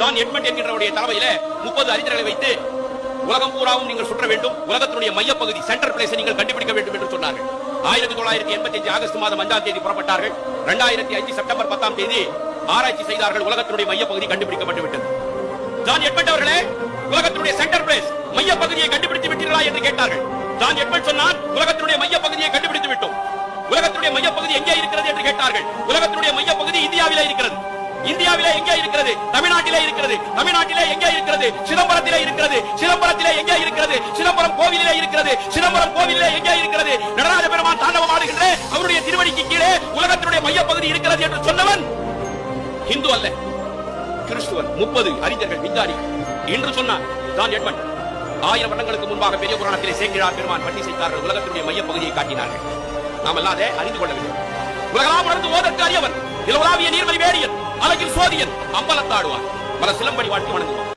John Edmund என்கிறவருடைய தலைமையில 30 அறிஞர்களை வைத்து உலகம் பூராவும் நீங்கள் சுற்ற வேண்டும், உலகத்தினுடைய மையப்பகுதி சென்டர் பிளேஸை நீங்கள் கண்டுபிடிக்க வேண்டும் என்று சொன்னார்கள். 1985 ஆகஸ்ட் மாதம் 5ஆம் தேதி புறப்பட்டார்கள். 2005 செப்டம்பர் 10ஆம் தேதி ஆராய்ச்சி செய்தார்கள். உலகத்தினுடைய மையப்பகுதி கண்டுபிடிக்கப்பட்டு விட்டது. ஜான் எட்மண்ட் அவர்களே, உலகத்தினுடைய சென்டர் பிளேஸ் மையப்பகுதியை கண்டுபிடித்து விட்டீர்களா என்று கேட்டார்கள். ஜான் எட்மண்ட் சொன்னான், உலகத்தினுடைய மையப்பகுதியை கண்டுபிடித்து விட்டோம். உலகத்தினுடைய மையப்பகுதி எங்கே இருக்கிறது என்று கேட்டார்கள். உலகத்தினுடைய மையப்பகுதி இந்தியாவிலே இருக்கிறது. இந்தியாவிலே எங்கே இருக்கிறது? தமிழ்நாட்டிலே இருக்கிறது. தமிழ்நாட்டிலே எங்கே இருக்கிறது? சிதம்பரத்திலே இருக்கிறது. சிதம்பரத்திலே எங்கே இருக்கிறது? சிதம்பரம் கோவிலிலே இருக்கிறது. சிதம்பரம் கோவிலிலே எங்கே இருக்கிறது? நடராஜ பெருமான் தாண்டவம் ஆடுகின்ற அவருடைய திருவடிக்கு கீழே உலகத்தினுடைய மையப்பகுதி இருக்கிறது என்று சொன்னவன் இந்து அல்ல, கிறிஸ்துவன். 30 அறிஞர்கள் விஞ்ஞானி என்று சொன்னார் ஜான் எட்மண்ட். 1000 வருடங்களுக்கு முன்பாக பெரிய புராணத்திலே சேக்கிழார் பெருமான் பட்டி செய்தார்கள். உலகத்தினுடைய மையப்பகுதியை காட்டினார்கள். நாம் அல்லாத அறிந்து கொள்ள வேண்டும். உலகளாம் உணர்ந்து ஓதற்கு அறியவன், நிலவுலாவிய நீர்மலி வேடியன், அழகில் சோதியன், அம்பலத்தாடுவான், பல சிலம்படி வாழ்க்கை வணங்குவான்.